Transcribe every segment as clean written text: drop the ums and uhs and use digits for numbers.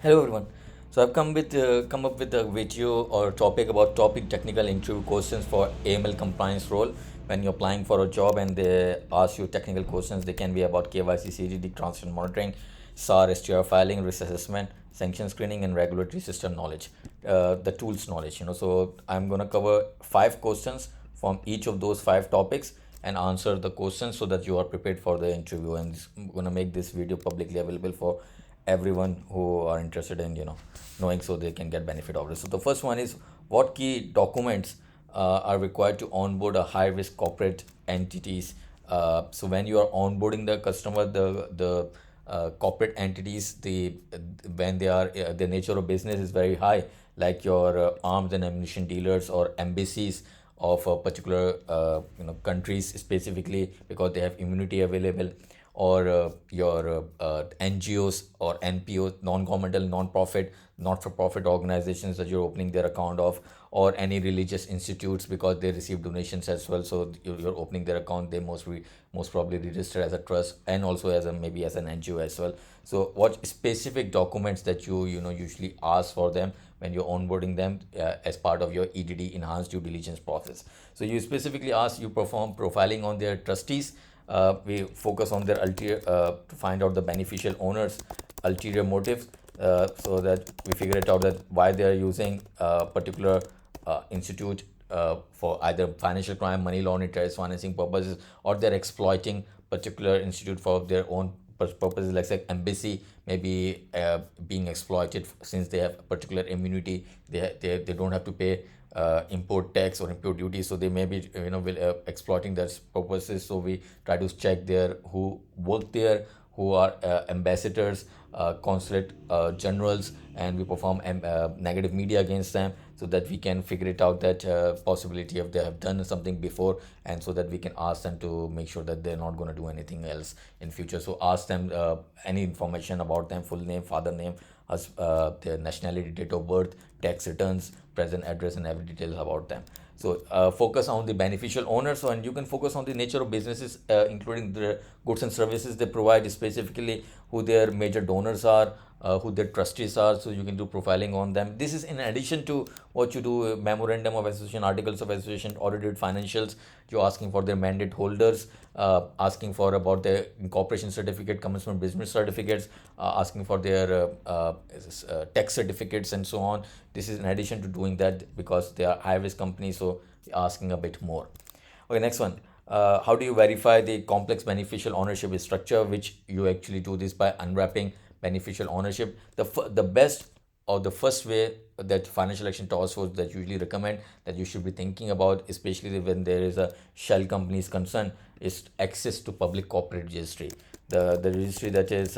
Hello everyone. So I've come up with a video or topic about topic technical interview questions for AML compliance role. When you're applying for a job and they ask you technical questions, they can be about KYC, CGD, transaction monitoring, SAR, STR filing, risk assessment, sanction screening, and regulatory system knowledge, the tools knowledge. So I'm gonna cover 5 questions from each of those 5 topics and answer the questions so that you are prepared for the interview. And I'm gonna make this video publicly available for everyone who are interested in knowing so they can get benefit of it. So the first one is, what key documents are required to onboard a high risk corporate entities. So when you are onboarding the customer, the corporate entities, when they are the nature of business is very high, like your arms and ammunition dealers or embassies of a particular countries, specifically because they have immunity available, or your NGOs or NPOs, non-governmental, non-profit, not-for-profit organizations that you're opening their account of, or any religious institutes because they receive donations as well. So you're opening their account. They most probably register as a trust and also as a maybe as an NGO as well. So what specific documents that you usually ask for them when you're onboarding them as part of your EDD, enhanced due diligence process. So you specifically ask, you perform profiling on their trustees. We focus on their ulterior to find out the beneficial owners ulterior motives, so that we figure it out that why they are using a particular institute for either financial crime, money laundering, terrorist financing purposes, or they're exploiting particular institute for their own purposes, like say embassy maybe being exploited since they have particular immunity. They don't have to pay import tax or import duty, so they may be will exploiting their purposes. So we try to check there who work there, who are ambassadors, consulate generals, and we perform negative media against them so that we can figure it out that possibility if they have done something before, and so that we can ask them to make sure that they're not going to do anything else in future. So ask them any information about them: full name, father name, their nationality, date of birth, tax returns, present address, and every detail about them. So focus on the beneficial owners. So, and you can focus on the nature of businesses, including the goods and services they provide, specifically who their major donors are, who their trustees are. So you can do profiling on them. This is in addition to what you do: memorandum of association, articles of association, audited financials. You're asking for their mandate holders, asking for about their incorporation certificate, commencement business certificates, asking for their tax certificates, and so on. This is in addition to doing that because they are high risk companies, so asking a bit more. Okay, next one. How do you verify the complex beneficial ownership structure? Which you actually do this by unwrapping beneficial ownership. The best or the first way that financial action task force that usually recommend that you should be thinking about, especially when there is a shell company is concerned, is access to public corporate registry. The registry that is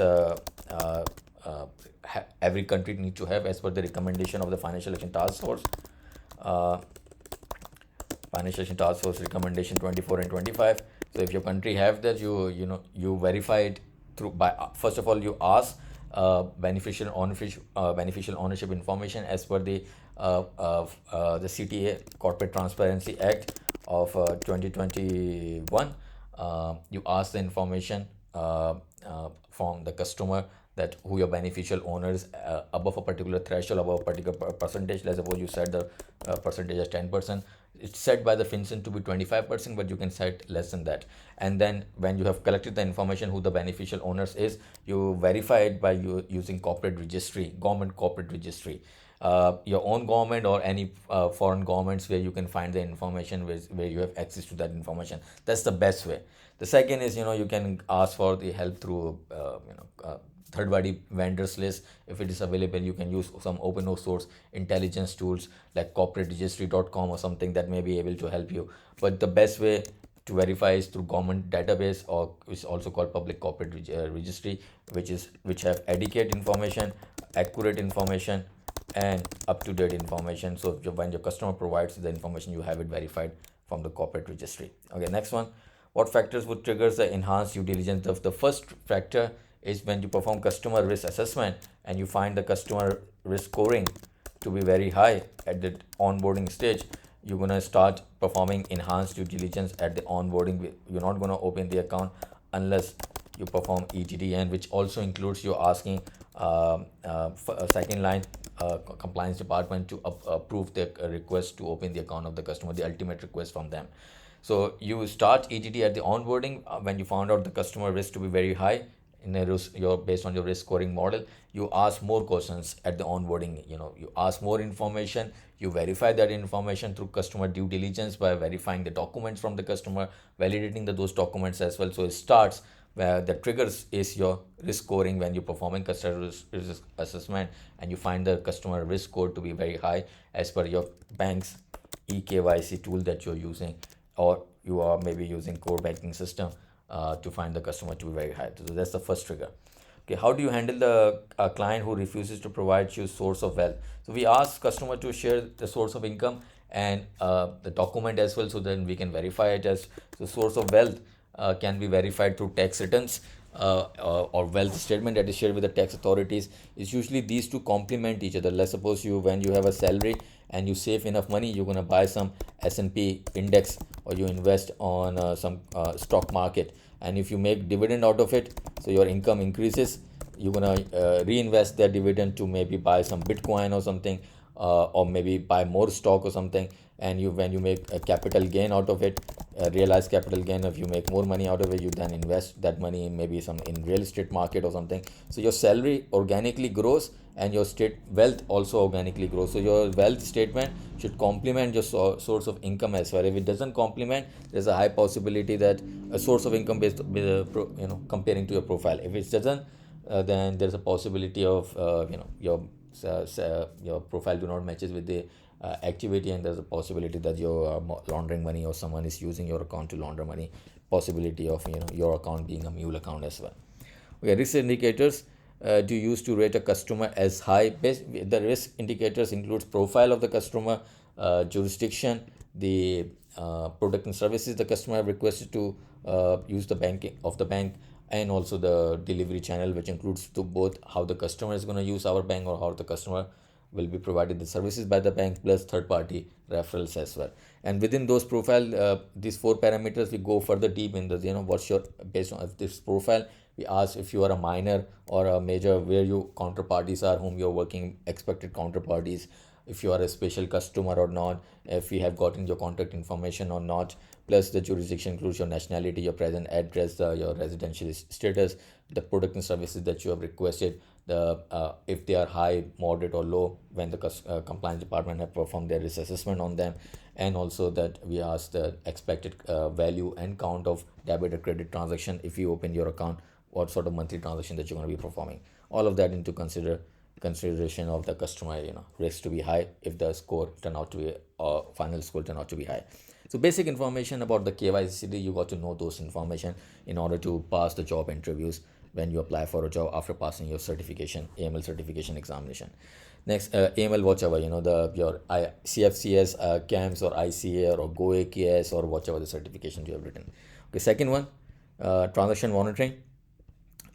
every country need to have as per the recommendation of the financial action task force. Uh, Financial Action Task Force recommendation 24 and 25. So if your country have that, you verify it through by first of all you ask beneficial ownership information as per the CTA, Corporate Transparency Act of 2021. You ask the information from the customer that who your beneficial owners above a particular threshold, above a particular percentage. Let's suppose you set the percentage as 10%. It's set by the FinCEN to be 25%, but you can set less than that. And then when you have collected the information who the beneficial owners is, you verify it by using corporate registry, government corporate registry. Your own government or any foreign governments where you can find the information where you have access to that information. That's the best way. The second is, you can ask for the help through third party vendors list. If it is available, you can use some open source intelligence tools like corporateregistry.com or something that may be able to help you. But the best way to verify is through government database, or which is also called public corporate registry, which have adequate information, accurate information, and up-to-date information. So when your customer provides the information, you have it verified from the corporate registry. Okay, next one. What factors would trigger the enhanced due diligence? The first factor is when you perform customer risk assessment and you find the customer risk scoring to be very high at the onboarding stage. You're going to start performing enhanced due diligence at the onboarding. You're not going to open the account unless you perform ETD, and which also includes you asking second line, compliance department to approve the request to open the account of the customer, the ultimate request from them. So you start ETD at the onboarding when you found out the customer risk to be very high in a risk, your based on your risk scoring model. You ask more questions at the onboarding. You ask more information. You verify that information through customer due diligence by verifying the documents from the customer, validating those documents as well. So it starts where the triggers is your risk scoring when you're performing customer risk assessment, and you find the customer risk score to be very high as per your bank's KYC tool that you're using, or you are maybe using core banking system to find the customer to be very high. So that's the first trigger. Okay, how do you handle the client who refuses to provide you source of wealth? So we ask customer to share the source of income and the document as well, so then we can verify it as the source of wealth. Can be verified through tax returns or wealth statement that is shared with the tax authorities. It's usually these two complement each other. Let's suppose when you have a salary and you save enough money, you're going to buy some S&P index, or you invest on some stock market, and if you make dividend out of it, so your income increases, you're going to reinvest that dividend to maybe buy some Bitcoin or something, or maybe buy more stock or something. And when you make a capital gain out of it, realized capital gain, if you make more money out of it, you then invest that money in maybe some in real estate market or something. So your salary organically grows, and your state wealth also organically grows. So your wealth statement should complement your source of income as well. If it doesn't complement, there's a high possibility that a source of income based comparing to your profile, if it doesn't, then there's a possibility of your profile do not matches with the activity, and there's a possibility that you're laundering money, or someone is using your account to launder money. Possibility of your account being a mule account as well. Okay, risk indicators do you use to rate a customer as high? The risk indicators includes profile of the customer, jurisdiction, the product and services the customer have requested to use the bank, and also the delivery channel, which includes to both how the customer is going to use our bank, or how the customer will be provided the services by the bank, plus third party referrals as well. And within those profile, these 4 parameters, we go further deep in the what's your, based on this profile, we ask if you are a minor or a major, where your counterparties are, whom you're working, expected counterparties, if you are a special customer or not, if we have gotten your contact information or not, plus the jurisdiction includes your nationality, your present address, your residential status, the product and services that you have requested, the if they are high, moderate, or low when the compliance department have performed their risk assessment on them, and also that we ask the expected value and count of debit or credit transaction if you open your account, what sort of monthly transaction that you're going to be performing. All of that into consideration of the customer risk to be high, if the score turn out to be final score turn out to be high. So basic information about the KYC, you got to know those information in order to pass the job interviews when you apply for a job after passing your certification, AML certification examination. Next, AML whatever, your CFCS, CAMS, or ICA, or GoAKS, or whatever the certification you have written. Okay, second one, transaction monitoring.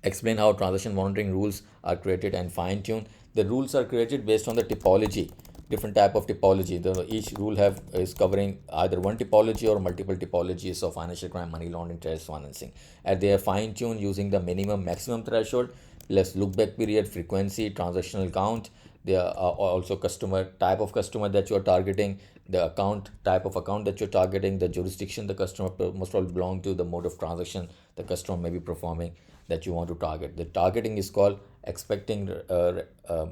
Explain how transaction monitoring rules are created and fine-tuned. The rules are created based on the typology, different type of typology. Each rule is covering either one typology or multiple typologies of financial crime, money laundering, terrorist financing, and they are fine-tuned using the minimum maximum threshold, plus look back period, frequency, transactional count. They are also type of customer that you are targeting, the account type of account that you're targeting, the jurisdiction the customer must all belong to, the mode of transaction the customer may be performing that you want to target. The targeting is called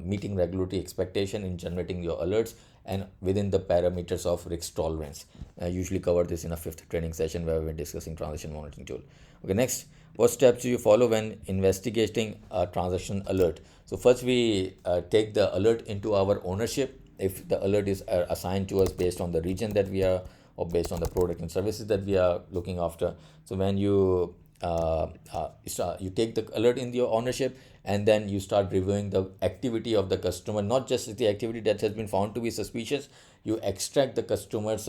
meeting regulatory expectation in generating your alerts, and within the parameters of risk tolerance. I usually cover this in a 5th training session where we're discussing transaction monitoring tool. Okay, next, what steps do you follow when investigating a transaction alert? So first we take the alert into our ownership. If the alert is assigned to us based on the region that we are, or based on the product and services that we are looking after. So when you take the alert in your ownership, and then you start reviewing the activity of the customer, not just the activity that has been found to be suspicious. You extract the customer's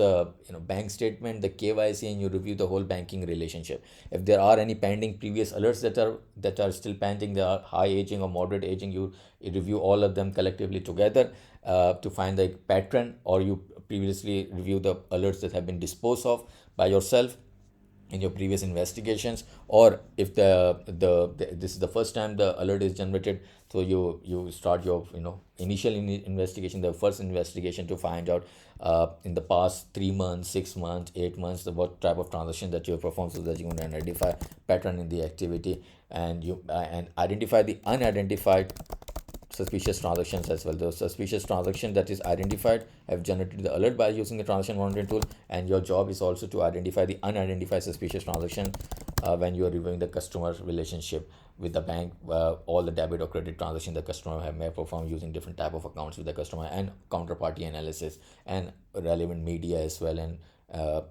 bank statement, the KYC, and you review the whole banking relationship. If there are any pending previous alerts that are still pending, they are high aging or moderate aging, you review all of them collectively together to find the pattern, or you previously review the alerts that have been disposed of by yourself. in your previous investigations, or if this is the first time the alert is generated, so you start your initial investigation, the first investigation, to find out in the past 3 months, 6 months, 8 months, what type of transaction that you have performed, so that you can identify pattern in the activity, and you and identify the unidentified suspicious transactions as well. The suspicious transaction that is identified have generated the alert by using the transaction monitoring tool, and your job is also to identify the unidentified suspicious transaction when you are reviewing the customer relationship with the bank, all the debit or credit transaction the customer may perform using different type of accounts with the customer, and counterparty analysis and relevant media as well, and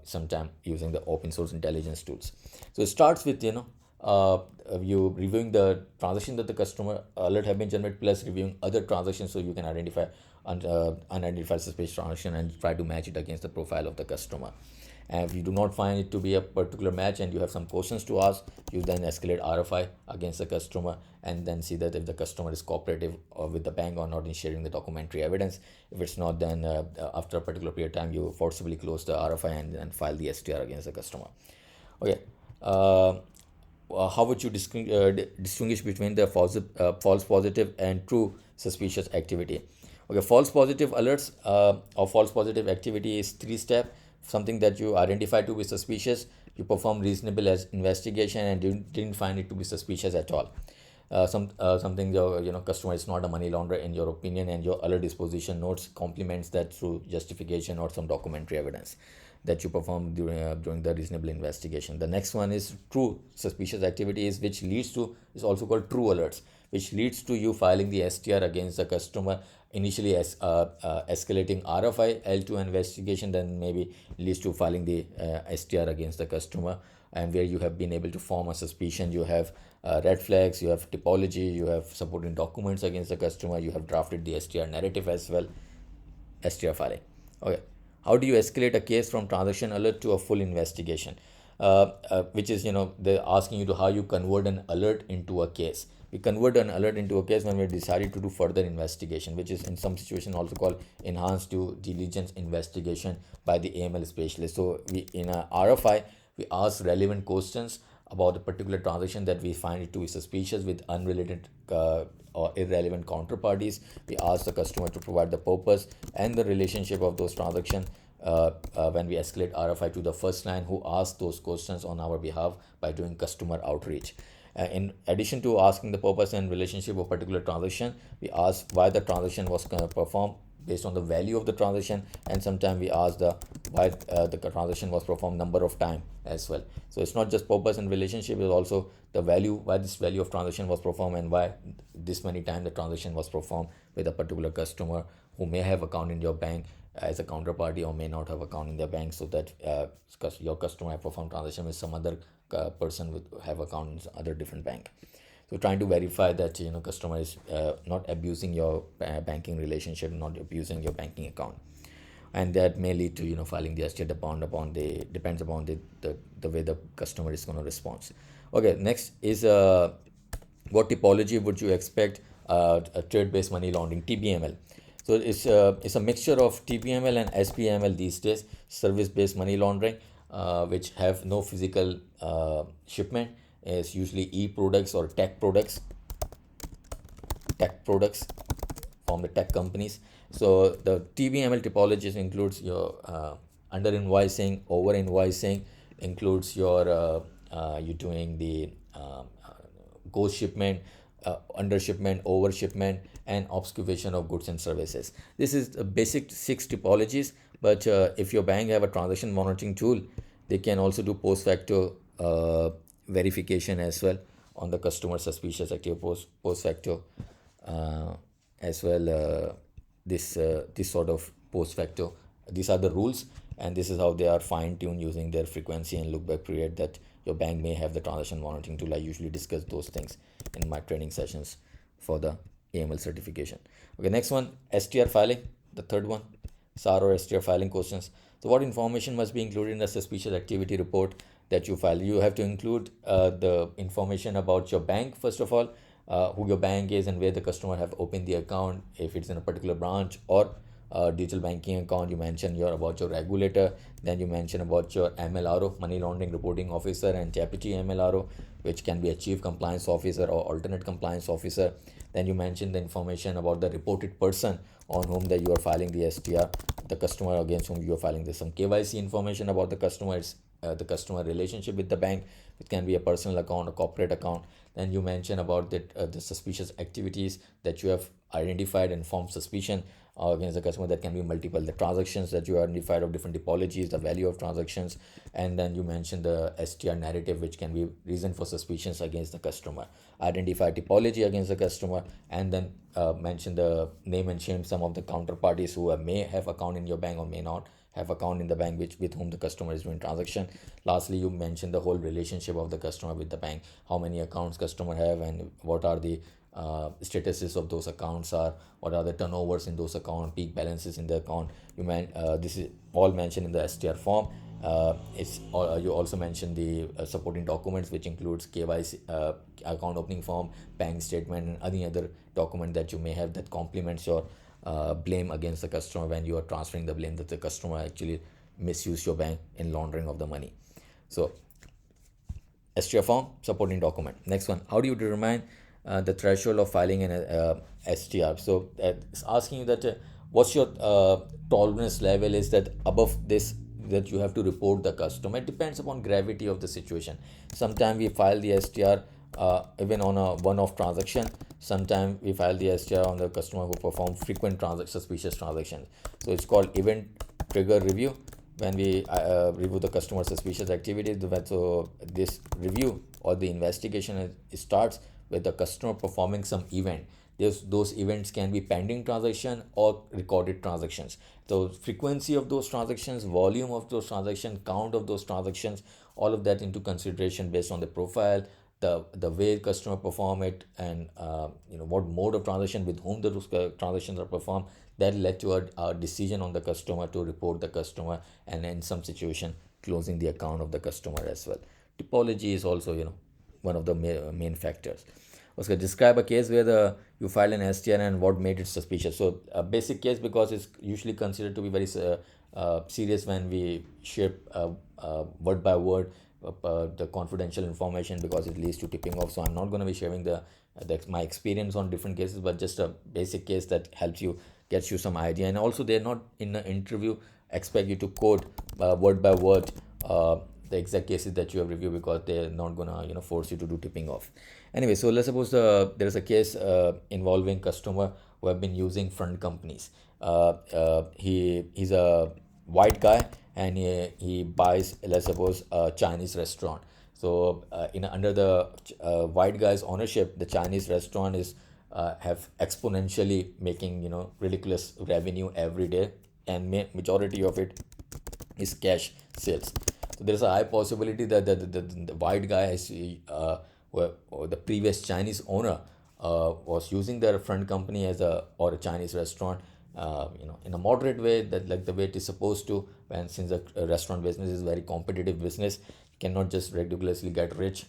sometime using the open source intelligence tools. So it starts with you reviewing the transaction that the customer alert have been generated, plus reviewing other transactions, so you can identify unidentified suspicious transaction and try to match it against the profile of the customer. And if you do not find it to be a particular match and you have some questions to ask, you then escalate RFI against the customer, and then see that if the customer is cooperative or with the bank or not in sharing the documentary evidence. If it's not, then after a particular period of time, you forcibly close the RFI and then file the STR against the customer. Okay. How would you distinguish between the false positive and true suspicious activity? Okay, false positive alerts or false positive activity is 3 step. Something that you identify to be suspicious, you perform reasonable as investigation and didn't find it to be suspicious at all. Something your customer is not a money launderer in your opinion, and your alert disposition notes complements that through justification or some documentary evidence that you perform during the reasonable investigation. The next one is true suspicious activities, which leads to, is also called true alerts, which leads to you filing the STR against the customer, initially as escalating RFI L2 investigation, then maybe leads to filing the STR against the customer, and where you have been able to form a suspicion, you have red flags, you have typology, you have supporting documents against the customer, you have drafted the STR narrative as well, STR filing. Okay. How do you escalate a case from transaction alert to a full investigation? Which is, they're asking you to how you convert an alert into a case. We convert an alert into a case when we decided to do further investigation, which is in some situation also called enhanced due diligence investigation by the AML specialist. So we, in a RFI, we ask relevant questions about the particular transaction that we find it to be suspicious with unrelated or irrelevant counterparties. We ask the customer to provide the purpose and the relationship of those transactions when we escalate RFI to the first line who asks those questions on our behalf by doing customer outreach. In addition to asking the purpose and relationship of particular transaction, we ask why the transaction was performed based on the value of the transaction, and sometimes we ask the why the transaction was performed number of time as well. So it's not just purpose and relationship, it's also the value, why this value of transaction was performed and why this many time the transaction was performed with a particular customer who may have account in your bank as a counterparty or may not have account in their bank, so that your customer have performed transaction with some other person with have account in other different bank. So trying to verify that customer is not abusing your banking relationship, not abusing your banking account, and that may lead to filing the STR depends upon the way the customer is going to respond. Okay, next is what typology would you expect a trade-based money laundering, TBML. So it's a mixture of TBML and SPML these days, service-based money laundering, which have no physical shipment. Is usually e-products or tech products from the tech companies. So the TBML typologies includes your under invoicing, over invoicing, includes your you doing the ghost shipment, under shipment, over shipment, and obfuscation of goods and services. This is the basic 6 typologies, but if your bank have a transaction monitoring tool, they can also do post facto verification as well on the customer suspicious active post facto as well. This sort of post facto, these are the rules, and this is how they are fine-tuned using their frequency and look back period that your bank may have the transaction monitoring tool. I usually discuss those things in my training sessions for the AML certification. Okay, next one, STR filing, the third one, SAR or STR filing questions. So what information must be included in the suspicious activity report that you file? You have to include the information about your bank, first of all, who your bank is and where the customer have opened the account, if it's in a particular branch or digital banking account, you mention about your regulator, then you mention about your MLRO, money laundering reporting officer, and deputy MLRO, which can be a chief compliance officer or alternate compliance officer. Then you mention the information about the reported person on whom that you are filing the STR, the customer against whom you are filing this. Some KYC information about the customers, the customer relationship with the bank. It can be a personal account, a corporate account. Then you mention about the suspicious activities that you have identified and formed suspicion against the customer. That can be multiple, the transactions that you identified of different typologies, the value of transactions. And then you mention the STR narrative, which can be reason for suspicions against the customer. Identify typology against the customer, and then mention the name and shame some of the counterparties who may have account in your bank or may not have account in the bank, which with whom the customer is doing transaction. Lastly, you mention the whole relationship of the customer with the bank, how many accounts customer have, and what are the statuses of those accounts are, what are the turnovers in those account, peak balances in the account. This is all mentioned in the STR form. You also mention the supporting documents, which includes KYC, account opening form, bank statement, and any other document that you may have that complements your blame against the customer when you are transferring the blame that the customer actually misused your bank in laundering of the money. So STR form, supporting document. Next one, how do you determine the threshold of filing an STR? So it's asking you that what's your tolerance level, is that above this that you have to report the customer. It depends upon gravity of the situation. Sometimes we file the STR even on a one-off transaction. Sometimes we file the STR on the customer who perform frequent suspicious transactions. So it's called event trigger review. When we review the customer suspicious activities, so this review or the investigation starts with the customer performing some event. Those events can be pending transaction or recorded transactions. The frequency of those transactions, volume of those transactions, count of those transactions, all of that into consideration based on the profile, the way customer perform it, and what mode of transaction, with whom those transactions are performed. That led to a decision on the customer to report the customer, and in some situation closing the account of the customer as well. Typology is also one of the main factors. Okay, describe a case where you filed an STR and what made it suspicious. So a basic case, because it's usually considered to be very serious when we share word by word the confidential information, because it leads to tipping off. So I'm not going to be sharing my experience on different cases, but just a basic case that helps you, gets you some idea. And also, they're not in an interview expect you to quote word by word the exact cases that you have reviewed, because they're not gonna force you to do tipping off. Anyway, so let's suppose there is a case involving customer who have been using front companies. He's a white guy, and he buys, let's suppose, a Chinese restaurant. So under the white guy's ownership, the Chinese restaurant is have exponentially making ridiculous revenue every day, and majority of it is cash sales. So there's a high possibility that the white guy has, or the previous Chinese owner was using their front company as a Chinese restaurant, in a moderate way, that like the way it is supposed to. And since the restaurant business is very competitive business, you cannot just ridiculously get rich,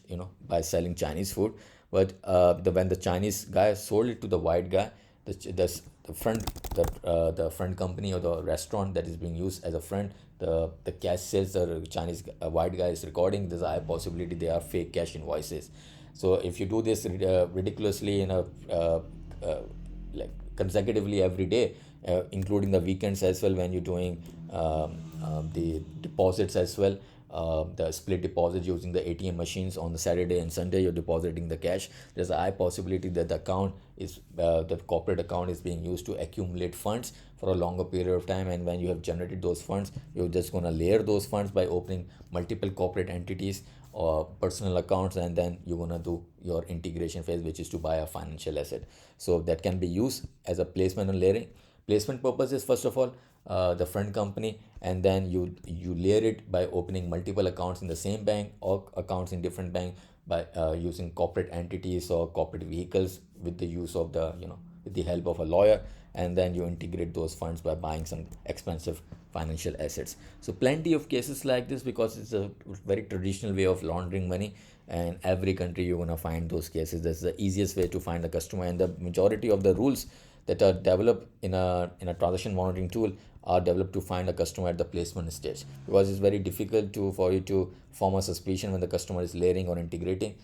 by selling Chinese food. But when the Chinese guy sold it to the white guy, the front company or the restaurant that is being used as a front, the cash sales the Chinese white guy is recording, there's a high possibility they are fake cash invoices. So if you do this ridiculously like consecutively every day, including the weekends as well, when you're doing the deposits as well, the split deposit using the ATM machines on the Saturday and Sunday, you're depositing the cash. There's a high possibility that the corporate account is being used to accumulate funds for a longer period of time. And when you have generated those funds, you're just going to layer those funds by opening multiple corporate entities or personal accounts, and then you're going to do your integration phase, which is to buy a financial asset. So that can be used as a placement and layering. Placement purpose is, first of all, the front company, and then you layer it by opening multiple accounts in the same bank or accounts in different bank by using corporate entities or corporate vehicles with the use of with the help of a lawyer, and then you integrate those funds by buying some expensive financial assets. So plenty of cases like this, because it's a very traditional way of laundering money, and every country you're going to find those cases. That's the easiest way to find the customer, and the majority of the rules that are developed in a transaction monitoring tool are developed to find a customer at the placement stage, because it's very difficult to for you to form a suspicion when the customer is layering or integrating.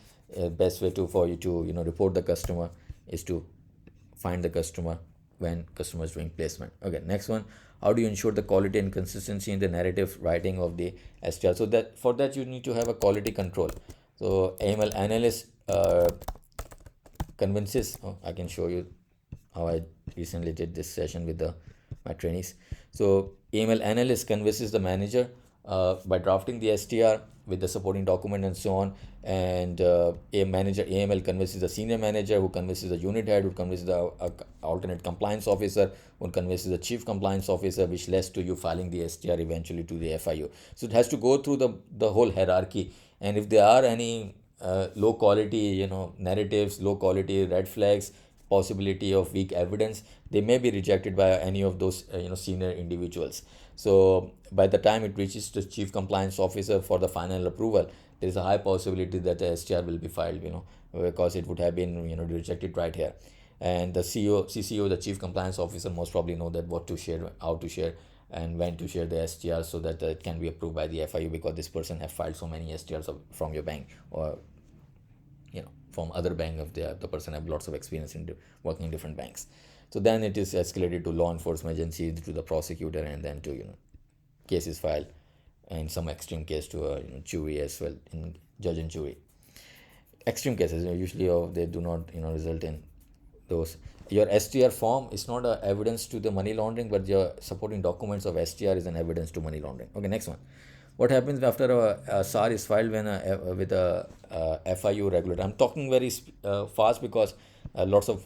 Best way to for you to report the customer is to find the customer when customer is doing placement. Okay, next one, how do you ensure the quality and consistency in the narrative writing of the STR? So that for that you need to have a quality control. So AML analyst convinces, I can show you how I recently did this session with my trainees. So AML analyst convinces the manager by drafting the STR with the supporting document and so on. And a manager AML convinces the senior manager, who convinces the unit head, who convinces the alternate compliance officer, who convinces the chief compliance officer, which leads to you filing the STR eventually to the FIU. So it has to go through the whole hierarchy. And if there are any low quality narratives, low quality red flags, possibility of weak evidence, they may be rejected by any of those senior individuals. So by the time it reaches to chief compliance officer for the final approval, there is a high possibility that the STR will be filed, because it would have been rejected right here. And the CCO, the chief compliance officer, most probably know that what to share, how to share, and when to share the STR, so that it can be approved by the FIU, because this person have filed so many STRs from your bank, or from other bank. Of the person have lots of experience in working in different banks. So then it is escalated to law enforcement agencies, to the prosecutor, and then to cases filed, in some extreme case to a jury as well, in judge and jury. Extreme cases usually they do not result in those. Your STR form is not a evidence to the money laundering, but your supporting documents of STR is an evidence to money laundering. Okay, next one. What happens after a SAR is filed when with a FIU regulator? I'm talking very fast, because I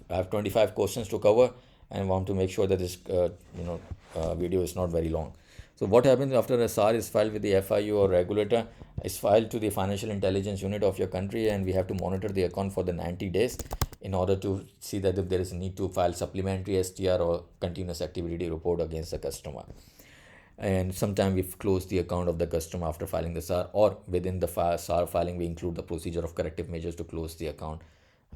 have 25 questions to cover, and want to make sure that this video is not very long. So what happens after a SAR is filed with the FIU or regulator? Is filed to the financial intelligence unit of your country, and we have to monitor the account for the 90 days in order to see that if there is a need to file supplementary STR or continuous activity report against the customer. And sometimes we've closed the account of the customer after filing the SAR, or within the SAR filing we include the procedure of corrective measures to close the account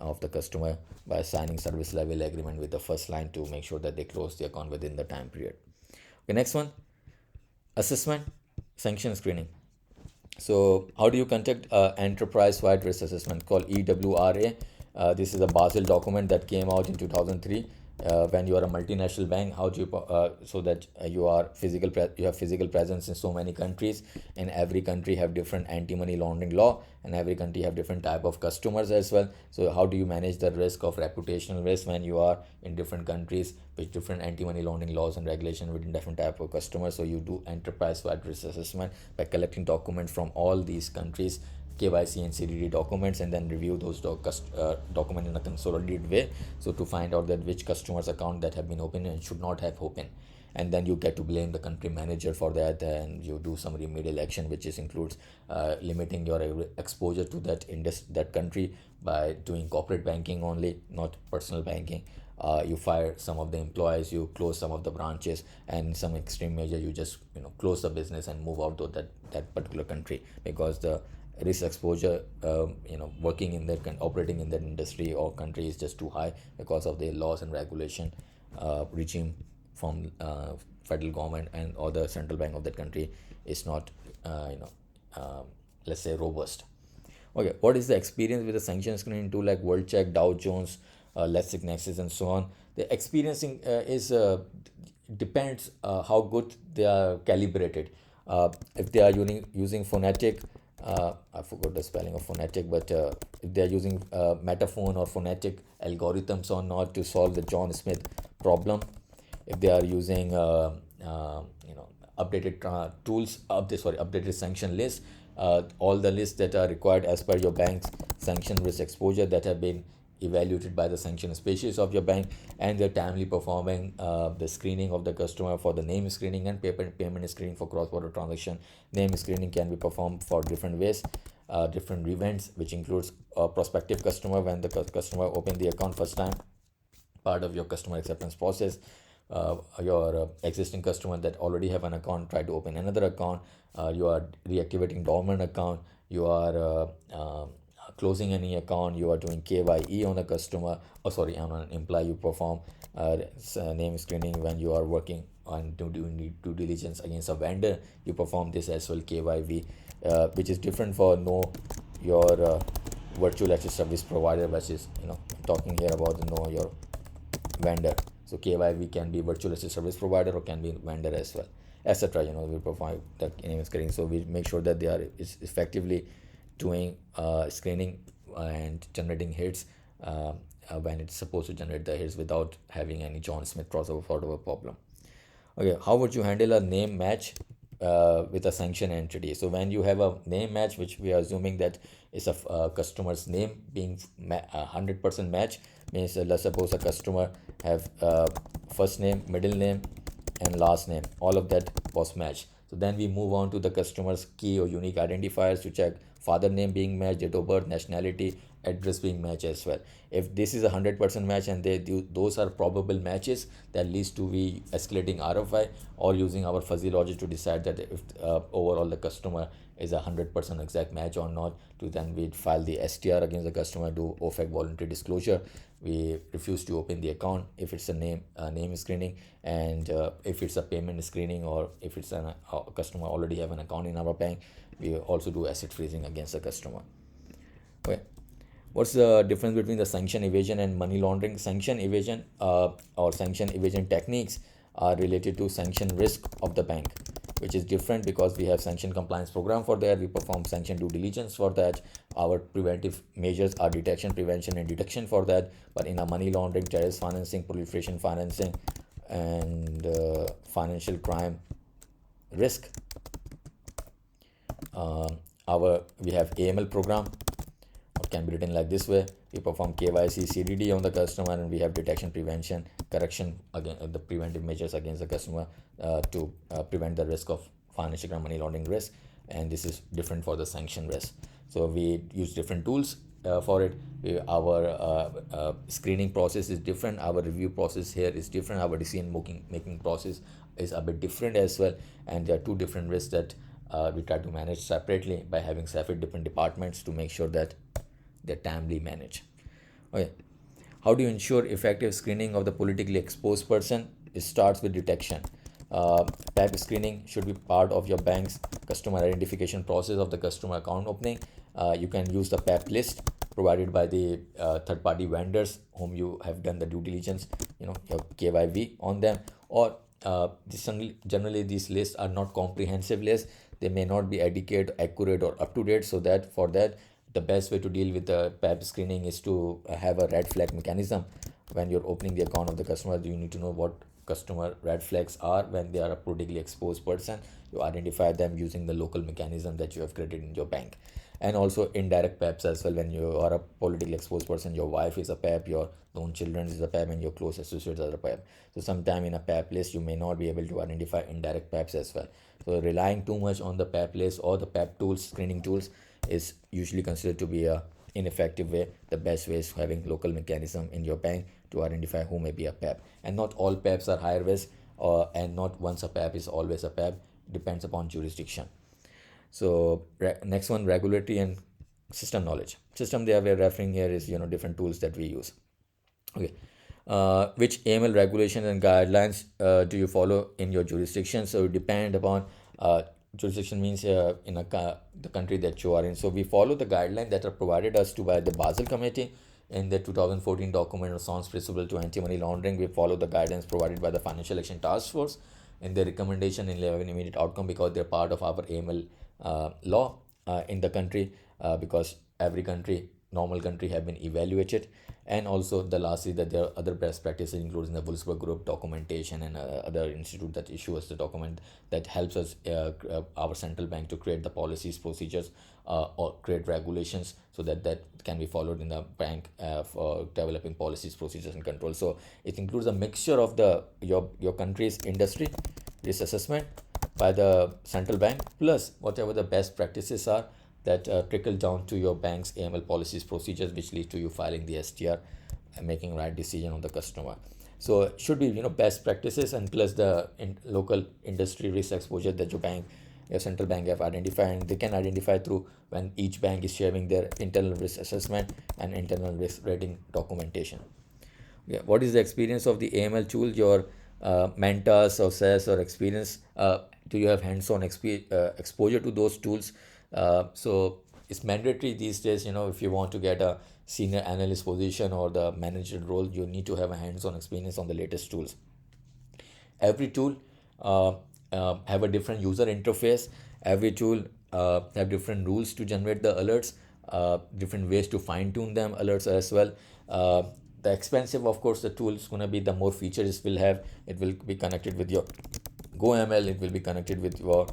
of the customer by signing service level agreement with the first line to make sure that they close the account within the time period. Okay, next one, assessment, sanction screening. So how do you conduct enterprise-wide risk assessment called EWRA? This is a Basel document that came out in 2003. When you are a multinational bank, how do you so that you have physical presence in so many countries, and every country have different anti-money laundering law, and every country have different type of customers as well. So how do you manage the risk of reputational risk when you are in different countries with different anti-money laundering laws and regulation within different type of customers? So you do enterprise-wide risk assessment by collecting documents from all these countries, KYC and CDD documents, and then review those documents in a consolidated way, so to find out that which customers account that have been opened and should not have opened. And then you get to blame the country manager for that, and you do some remedial action, which includes limiting your exposure to that country by doing corporate banking only, not personal banking. You fire some of the employees, you close some of the branches, and some extreme measure you just close the business and move out to that particular country, because the risk exposure working in that operating in that industry or country is just too high, because of the laws and regulation regime from federal government and or the central bank of that country is not let's say robust. Okay, what is the experience with the sanction screening tool like World Check, Dow Jones, LexisNexis, and so on? The experiencing is depends how good they are calibrated. If they are using phonetic, I forgot the spelling of phonetic, but if they are using metaphone or phonetic algorithms or not to solve the John Smith problem, if they are using updated tools, updated sanction list, all the lists that are required as per your bank's sanction risk exposure that have been evaluated by the sanction species of your bank, and they're timely performing the screening of the customer for the name screening and payment screening for cross-border transaction. Name screening can be performed for different ways, different events, which includes prospective customer when the customer open the account first time, part of your customer acceptance process. Your existing customer that already have an account try to open another account. You are reactivating dormant account. You are closing any account, you are doing KYE on a customer, or sorry, on an employee, you perform name screening. When you are working on doing due diligence against a vendor, you perform this as well, KYV, which is different for know your virtual access service provider, which is, talking here about the know your vendor. So KYV can be virtual assistant service provider or can be vendor as well, etc. We provide the name screening, so we make sure that they are effectively doing screening and generating hits when it's supposed to generate the hits without having any John Smith crossover sort of a problem. Okay, how would you handle a name match with a sanction entity? So when you have a name match, which we are assuming that is a customer's name being 100% match, means let's suppose a customer have first name, middle name, and last name. All of that was matched. So then we move on to the customer's key or unique identifiers to check father name being matched, date of birth, nationality, address being matched as well. If this is a 100% match and those are probable matches, that leads to we escalating RFI or using our fuzzy logic to decide that if overall the customer is a 100% exact match or not, to then we file the STR against the customer, do OFAC voluntary disclosure. We refuse to open the account if it's a name screening, and if it's a payment screening, or if it's a customer already have an account in our bank, we also do asset freezing against the customer. Okay. What's the difference between the sanction evasion and money laundering? Sanction evasion or sanction evasion techniques are related to sanction risk of the bank, which is different because we have sanction compliance program for that. We perform sanction due diligence for that. Our preventive measures are detection, prevention, and detection for that. But in a money laundering, terrorist financing, proliferation financing, and financial crime risk, we have AML program. It can be written like this way: we perform KYC, CDD on the customer, and we have detection, prevention, correction, again the preventive measures against the customer to prevent the risk of financial crime, money laundering risk. And this is different for the sanction risk. So we use different tools for it. Our screening process is different. Our review process here is different. Our decision making process is a bit different as well. And there are two different risks that we try to manage separately by having separate different departments to make sure that they're timely managed. Okay. How do you ensure effective screening of the politically exposed person? It starts with detection. PAP screening should be part of your bank's customer identification process of the customer account opening. You can use the PAP list provided by the third-party vendors whom you have done the due diligence, your KYV on them, or generally these lists are not comprehensive lists. They may not be adequate, accurate, or up to date. So that for that, the best way to deal with the PAP screening is to have a red flag mechanism. When you're opening the account of the customer, you need to know what customer red flags are. When they are a politically exposed person, you identify them using the local mechanism that you have created in your bank. And also indirect PAPs as well. When you are a politically exposed person, your wife is a PAP, your known children is a PAP, and your close associates are a PAP. So sometime in a PAP list, you may not be able to identify indirect PAPs as well. So relying too much on the PAP list or the PAP tools, screening tools, is usually considered to be a ineffective way. The best way is having local mechanism in your bank to identify who may be a PAP. And not all PAPs are high risk, and not once a PAP is always a PAP. Depends upon jurisdiction. So next one, regulatory and system knowledge. System they are referring here is different tools that we use. Okay. Which AML regulations and guidelines do you follow in your jurisdiction? So it depends upon jurisdiction means in the country that you are in. So we follow the guidelines that are provided us to by the Basel Committee in the 2014 document Response Principle to Anti-Money Laundering. We follow the guidance provided by the Financial Action Task Force in their recommendation in 11 immediate outcome, because they're part of our AML law in the country, because every country, normal country, have been evaluated. And also the last is that there are other best practices, including the Wolfsburg Group documentation and other institute that issue us the document that helps us, our central bank, to create the policies, procedures, or create regulations so that can be followed in the bank for developing policies, procedures, and control. So it includes a mixture of your country's industry risk assessment by the central bank, plus whatever the best practices are that trickle down to your bank's AML policies, procedures, which lead to you filing the STR and making right decision on the customer. So it should be best practices, and plus the local industry risk exposure that your bank your central bank have identified, and they can identify through when each bank is sharing their internal risk assessment and internal risk rating documentation. Yeah, what is the experience of the AML tool? Your mentors or SaaS or experience? Do you have hands-on exposure to those tools? So it's mandatory these days. If you want to get a senior analyst position or the manager role, you need to have a hands-on experience on the latest tools. Every tool uh, have a different user interface. Every tool have different rules to generate the alerts, different ways to fine tune them alerts as well. The expensive, of course, the tool is going to be, the more features it will have. It will be connected with your GoML. It will be connected with your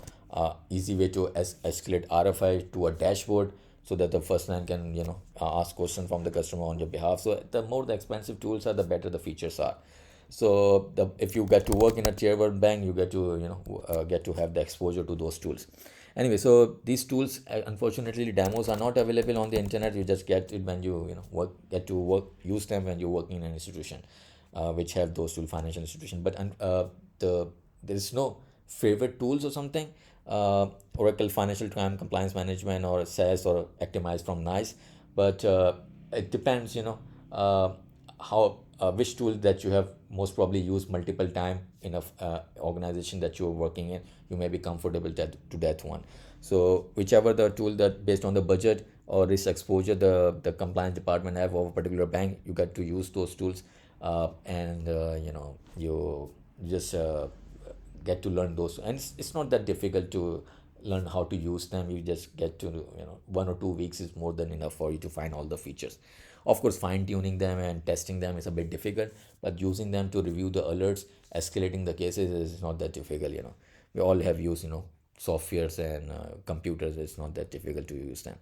easy way to escalate RFI to a dashboard, so that the first line can ask questions from the customer on your behalf. So the more the expensive tools are, the better the features are. So if you get to work in a tier 1 bank, you get to get to have the exposure to those tools. Anyway, so these tools, unfortunately, demos are not available on the internet. You just get it when get to work, use them when you're working in an institution which have those tools, financial institution. But there is no favorite tools or something. Oracle Financial Crime Compliance Management or SAS or Actimize from NICE. But it depends, how which tool that you have most probably used multiple time in a organization that you're working in. You may be comfortable to that one. So whichever the tool that, based on the budget or risk exposure the compliance department have of a particular bank, you get to use those tools, and you just get to learn those. And it's not that difficult to learn how to use them. You just get to 1 or 2 weeks is more than enough for you to find all the features. Of course, fine tuning them and testing them is a bit difficult, but using them to review the alerts, escalating the cases is not that difficult. We all have used softwares and computers. It's not that difficult to use them.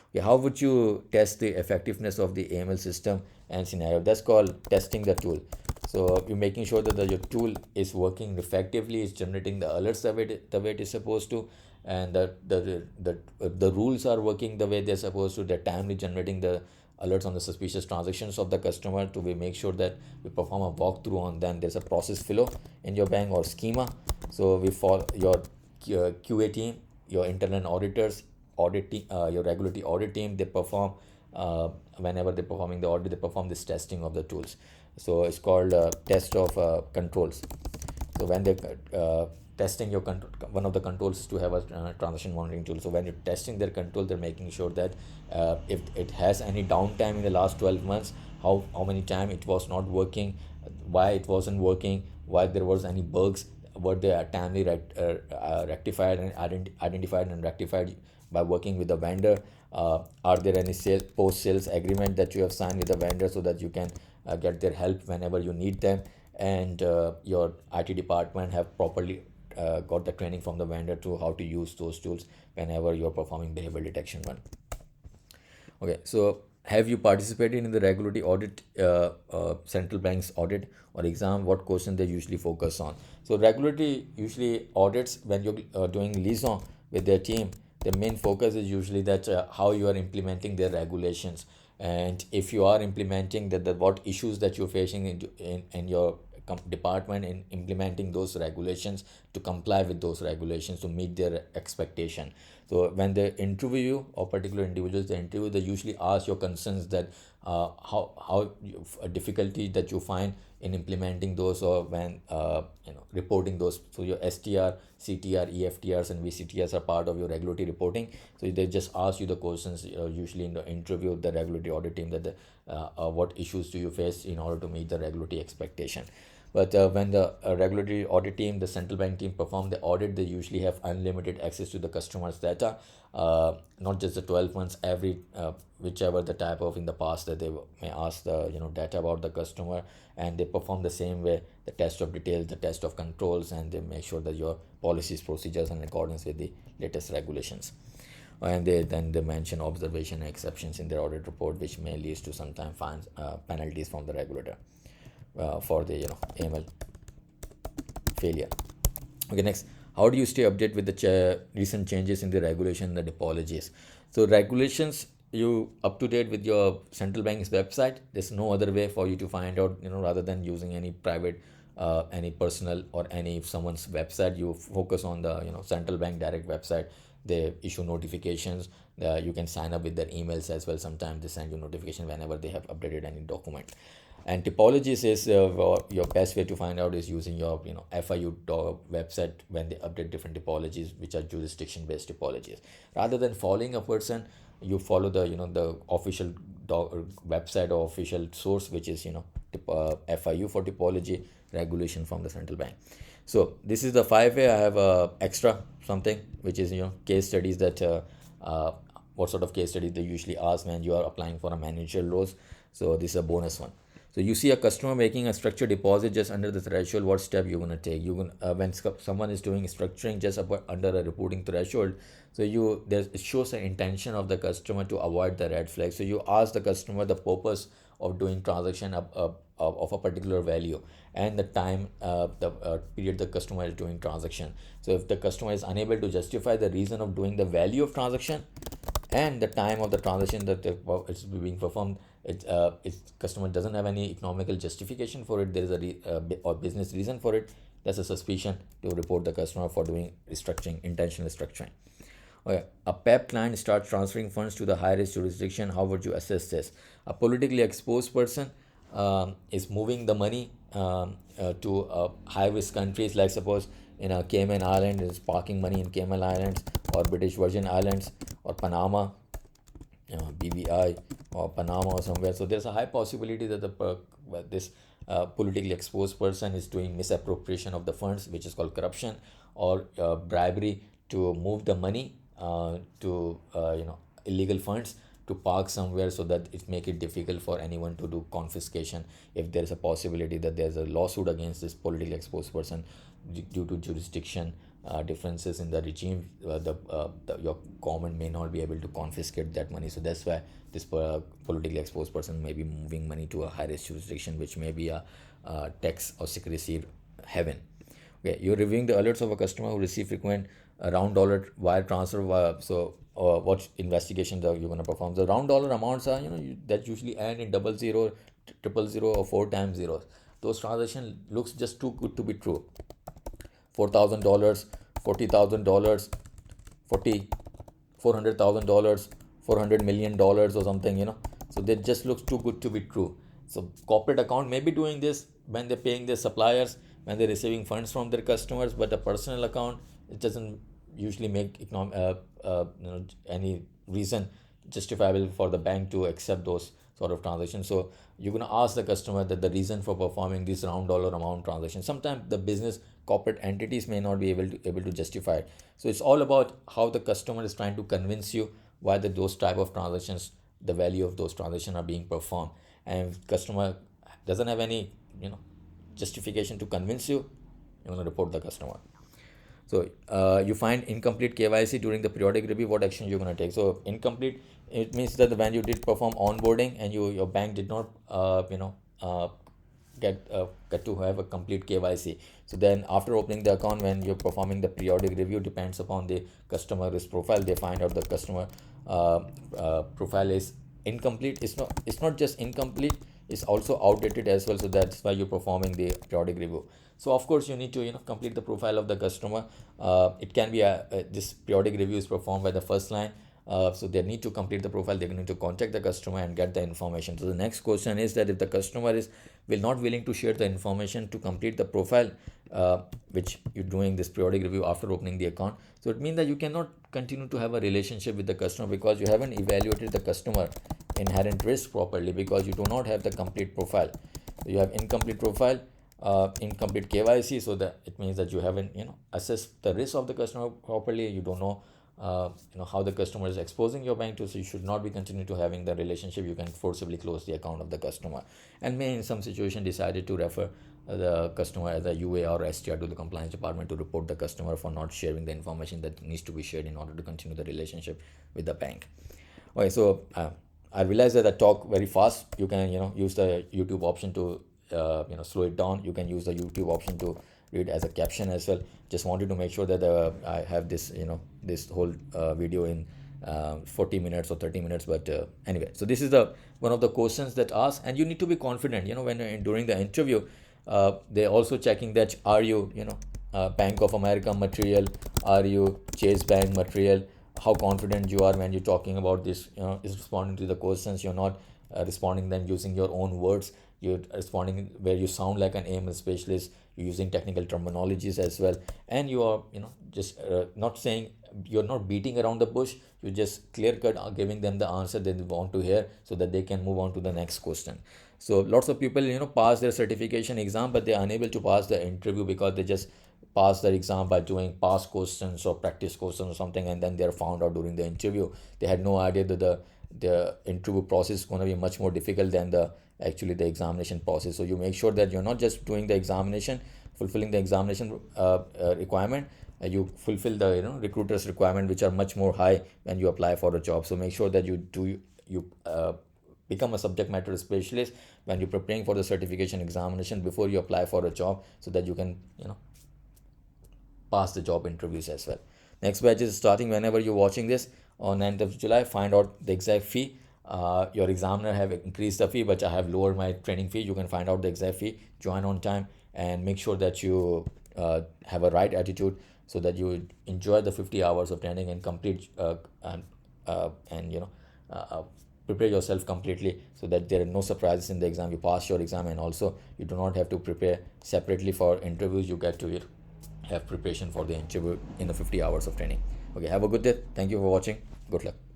Okay, how would you test the effectiveness of the AML system and scenario? That's called testing the tool. So you're making sure that your tool is working effectively, is generating the alerts the way it is supposed to, and that the rules are working the way they're supposed to. They're timely generating the alerts on the suspicious transactions of the customer. To we make sure that we perform a walkthrough on them. There's a process flow in your bank or schema. So we follow your QA team, your internal auditors, audit team, your regulatory audit team. They perform whenever they're performing the audit, they perform this testing of the tools. So it's called test of controls. So when they testing your control, one of the controls is to have a transaction monitoring tool. So when you're testing their control, they're making sure that if it has any downtime in the last 12 months, how many time it was not working, why it wasn't working, why there was any bugs, were they timely rectified and identified and rectified by working with the vendor. Are there any post sales agreement that you have signed with the vendor, so that you can get their help whenever you need them, and your IT department have properly got the training from the vendor to how to use those tools whenever you're performing behavior detection one. Okay, so have you participated in the regulatory audit, central bank's audit or exam? What question they usually focus on? So regulatory usually audits, when you're doing liaison with their team, the main focus is usually that how you are implementing their regulations, and if you are implementing that, what issues that you're facing in your department in implementing those regulations, to comply with those regulations, to meet their expectation. So when they interview you, or particular individuals they interview, they usually ask your concerns, that how difficulty that you find in implementing those, or when reporting those. So your STR, CTR, EFTRs and VCTRs are part of your regulatory reporting. So they just ask you the questions usually in the interview of the regulatory audit team, that what issues do you face in order to meet the regulatory expectation. But when the regulatory audit team, the central bank team, perform the audit, they usually have unlimited access to the customer's data, not just the 12 months, every whichever the type of in the past that they may ask the data about the customer, and they perform the same way, the test of details, the test of controls, and they make sure that your policies, procedures are in accordance with the latest regulations. And they mention observation and exceptions in their audit report, which may lead to sometimes fines, penalties from the regulator for the AML failure. Okay, next, how do you stay updated with the recent changes in the regulation and the typologies? So regulations, you up to date with your central bank's website. There's no other way for you to find out, rather than using any private any personal or any someone's website. You focus on the central bank direct website. They issue notifications. You can sign up with their emails as well. Sometimes they send you notification whenever they have updated any document. And typologies is your best way to find out is using your FIU website when they update different typologies, which are jurisdiction based typologies. Rather than following a person, you follow the the official website or official source, which is FIU for typology regulation from the central bank. So this is the 5-way. I have extra something which is case studies that what sort of case studies they usually ask when you are applying for a managerial roles. So this is a bonus one. So you see a customer making a structured deposit just under the threshold. What step you're gonna take? You gonna when someone is doing structuring just under a reporting threshold, so it shows an intention of the customer to avoid the red flag. So you ask the customer the purpose of doing transaction of a particular value and the time the period the customer is doing transaction. So if the customer is unable to justify the reason of doing the value of transaction and the time of the transaction that it's being performed, customer doesn't have any economical justification for it, there is or business reason for it, that's a suspicion to report the customer for doing restructuring, intentional restructuring. Okay. A PEP client starts transferring funds to the high risk jurisdiction. How would you assess this? A politically exposed person is moving the money to high risk countries, like suppose in a Cayman Island is parking money in Cayman Islands or British Virgin Islands or Panama, BVI or Panama or somewhere. So there's a high possibility that this politically exposed person is doing misappropriation of the funds, which is called corruption, or bribery to move the money to illegal funds to park somewhere, so that it make it difficult for anyone to do confiscation if there's a possibility that there's a lawsuit against this politically exposed person due to jurisdiction differences in the regime. Your government may not be able to confiscate that money, so that's why this politically exposed person may be moving money to a high risk jurisdiction, which may be a tax or secrecy heaven. Okay, you're reviewing the alerts of a customer who receive frequent round dollar wire transfer. What investigation you're going to perform? The round dollar amounts are that usually end in 00, 000 or 4 times zeros. Those transactions looks just too good to be true. $4,000, $40,000, $400,000, $400 million or something, so that just looks too good to be true. So corporate account may be doing this when they're paying their suppliers, when they're receiving funds from their customers, but a personal account, it doesn't usually make any reason justifiable for the bank to accept those sort of transactions. So you're going to ask the customer that the reason for performing this round dollar amount transaction. Sometimes the business corporate entities may not be able to justify it. So it's all about how the customer is trying to convince you why those type of transactions, the value of those transactions are being performed. And if customer doesn't have any justification to convince you, you're going to report the customer. So you find incomplete KYC during the periodic review, what action you're going to take? So incomplete, it means that when you did perform onboarding and your bank did not get to have a complete KYC. So then after opening the account, when you're performing the periodic review, depends upon the customer risk profile, they find out the customer profile is incomplete. It's not just incomplete, it's also outdated as well. So that's why you're performing the periodic review. So of course you need to complete the profile of the customer. It can be this periodic review is performed by the first line. So they need to complete the profile. They're going to contact the customer and get the information. So the next question is that if the customer is not willing to share the information to complete the profile, which you're doing this periodic review after opening the account, so it means that you cannot continue to have a relationship with the customer because you haven't evaluated the customer inherent risk properly, because you do not have the complete profile. So you have incomplete profile, incomplete KYC, so that it means that you haven't assessed the risk of the customer properly. You don't know how the customer is exposing your bank to, so you should not be continuing to having the relationship. You can forcibly close the account of the customer, and may in some situation decided to refer the customer as a UA or STR to the compliance department to report the customer for not sharing the information that needs to be shared in order to continue the relationship with the bank. Okay, so I realize that I talk very fast. You can use the YouTube option to slow it down. You can use the YouTube option to read as a caption as well. Just wanted to make sure that I have this this whole video in 40 minutes or 30 minutes, but anyway, so this is the one of the questions that asked, and you need to be confident when during the interview. They're also checking that are you, Bank of America material, are you Chase Bank material, how confident you are when you're talking about this, is responding to the questions. You're not responding them using your own words. You're responding where you sound like an AML specialist. You're using technical terminologies as well, and you are, just not saying, you're not beating around the bush. You just clear cut giving them the answer that they want to hear, so that they can move on to the next question. So lots of people, pass their certification exam, but they're unable to pass the interview because they just pass their exam by doing past questions or practice questions or something, and then they're found out during the interview. They had no idea that the interview process is going to be much more difficult than the examination process. So you make sure that you're not just doing the examination, fulfilling the examination requirement. You fulfill the recruiters requirement, which are much more high when you apply for a job. So make sure that you become a subject matter specialist when you're preparing for the certification examination before you apply for a job, so that you can pass the job interviews as well. Next batch is starting whenever you're watching this on 9th of July. Find out the exact fee. Your examiner have increased the fee, but I have lowered my training fee. You can find out the exact fee. Join on time and make sure that you have a right attitude, so that you enjoy the 50 hours of training and complete and prepare yourself completely, so that there are no surprises in the exam. You pass your exam, and also you do not have to prepare separately for interviews. You get to have preparation for the interview in the 50 hours of training. Okay, have a good day. Thank you for watching. Good luck.